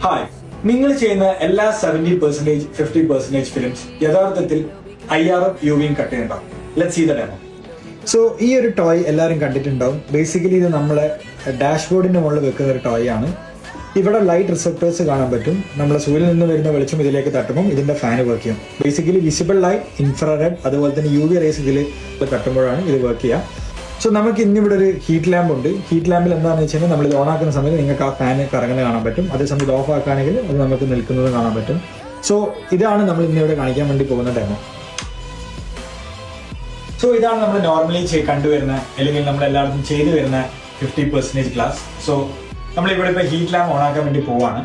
Hi, നിങ്ങൾ ചെയ്യുന്ന എല്ലാ 70%, 50% ഫിലിംസ് യഥാർത്ഥത്തിൽ IR-ഉം UV-യും കട്ട് ചെയ്യുന്നുണ്ടാവും. Let's see the demo. So ഈ ഒരു ടോയ് എല്ലാവരും കണ്ടിട്ടുണ്ടാവും. ബേസിക്കലി ഇത് നമ്മളെ ഡാഷ്ബോർഡിന്റെ മുകളിൽ വെക്കുന്ന ഒരു ടോയ് ആണ്. ഇവിടെ ലൈറ്റ് റിസപ്റ്റേഴ്സ് കാണാൻ പറ്റും. നമ്മളെ സൂര്യനിൽ നിന്ന് വരുന്ന വെളിച്ചം ഇതിലേക്ക് തട്ടുമ്പോൾ ഇതിന്റെ ഫാന് വർക്ക് ചെയ്യും. ബേസിക്കലി വിസിബിൾ ലൈറ്റ്, ഇൻഫ്രാറെഡ്, അതുപോലെ തന്നെ UV റേസ് ഇതിൽ തട്ടുമ്പോഴാണ് ഇത് വർക്ക് ചെയ്യുക. സോ നമുക്ക് ഇന്നിവിടെ ഒരു ഹീറ്റ് ലാമ്പ് ഉണ്ട്. ഹീറ്റ് ലാമ്പിൽ എന്താണെന്ന് വെച്ച് കഴിഞ്ഞാൽ നമ്മൾ ഇത് ഓൺ ആക്കുന്ന സമയത്ത് നിങ്ങൾക്ക് ആ ഫാന് കറങ്ങുന്നത് കാണാൻ പറ്റും. അതേസമയം ഇത് ഓഫ് ആക്കുകയാണെങ്കിൽ അത് നമുക്ക് നിൽക്കുന്നത് കാണാൻ പറ്റും. സോ ഇതാണ് നമ്മൾ ഇന്നിവിടെ കാണിക്കാൻ വേണ്ടി പോകുന്ന ഡെമോ. സോ ഇതാണ് നമ്മൾ നോർമലി കണ്ടുവരുന്ന, അല്ലെങ്കിൽ നമ്മൾ എല്ലായിടത്തും ചെയ്തു വരുന്ന 50% ഗ്ലാസ്. സോ നമ്മളിവിടെ ഇപ്പോൾ ഹീറ്റ് ലാമ്പ് ഓൺ ആക്കാൻ വേണ്ടി പോവാണ്.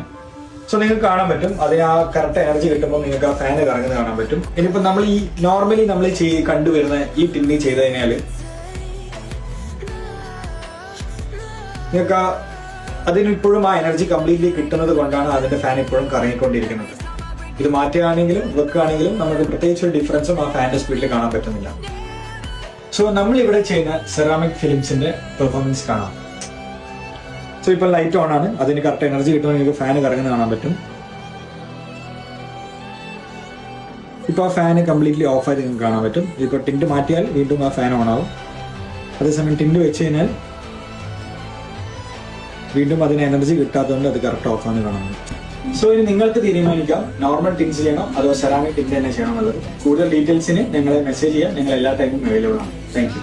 സോ നിങ്ങൾക്ക് കാണാൻ പറ്റും, അതിന് ആ കറക്റ്റ് എനർജി കിട്ടുമ്പോൾ നിങ്ങൾക്ക് ആ ഫാന് കറങ്ങുന്നത് കാണാൻ പറ്റും. ഇനിയിപ്പോൾ നമ്മൾ ഈ നോർമലി നമ്മൾ കണ്ടുവരുന്ന ഈ ടിന്നി ചെയ്ത് കഴിഞ്ഞാൽ നിങ്ങൾക്ക് അതിനിപ്പോഴും ആ എനർജി കംപ്ലീറ്റ്ലി കിട്ടുന്നത് കൊണ്ടാണ് അതിന്റെ ഫാൻ ഇപ്പോഴും കറങ്ങിക്കൊണ്ടിരിക്കുന്നത്. ഇത് മാറ്റുകയാണെങ്കിലും വെക്കുകയാണെങ്കിലും നമുക്ക് പ്രത്യേകിച്ച് ഒരു ഡിഫറൻസും ആ ഫാനിന്റെ സ്പീഡിൽ കാണാൻ പറ്റുന്നില്ല. സോ നമ്മൾ ഇവിടെ ചെയ്യുന്ന സെറാമിക് ഫിലിംസിന്റെ പെർഫോമൻസ് കാണാം. സോ ഇപ്പോൾ ലൈറ്റ് ഓൺ ആണ്, അതിന് കറക്റ്റ് എനർജി കിട്ടുമ്പോൾ നിങ്ങൾക്ക് ഫാൻ കറങ്ങുന്നത് കാണാൻ പറ്റും. ഇപ്പോൾ ആ ഫാന് കംപ്ലീറ്റ്ലി ഓഫ് ആയിട്ട് നിങ്ങൾക്ക് കാണാൻ പറ്റും. ഇപ്പോൾ ടിൻറ്റ് മാറ്റിയാൽ വീണ്ടും ആ ഫാൻ ഓൺ ആവും. അതേസമയം ടിൻറ്റ് വെച്ച് കഴിഞ്ഞാൽ വീണ്ടും അതിന് എനർജി കിട്ടാത്തതുകൊണ്ട് അത് കറക്റ്റ് ഓഫ് ആണ് കാണാൻ പറ്റും. സോ ഇനി നിങ്ങൾക്ക് തീരുമാനിക്കാം നോർമൽ ടിൻസ് ചെയ്യണോ അതോ സെറാമിക് ടിൻറ്റ് തന്നെ ചെയ്യണോ എന്നുള്ളത്. കൂടുതൽ ഡീറ്റെയിൽസിന് ഞങ്ങളെ മെസ്സേജ് ചെയ്യാം. ഞങ്ങൾ എല്ലാ ടൈമും അവൈലബിൾ ആണ്. Thank you.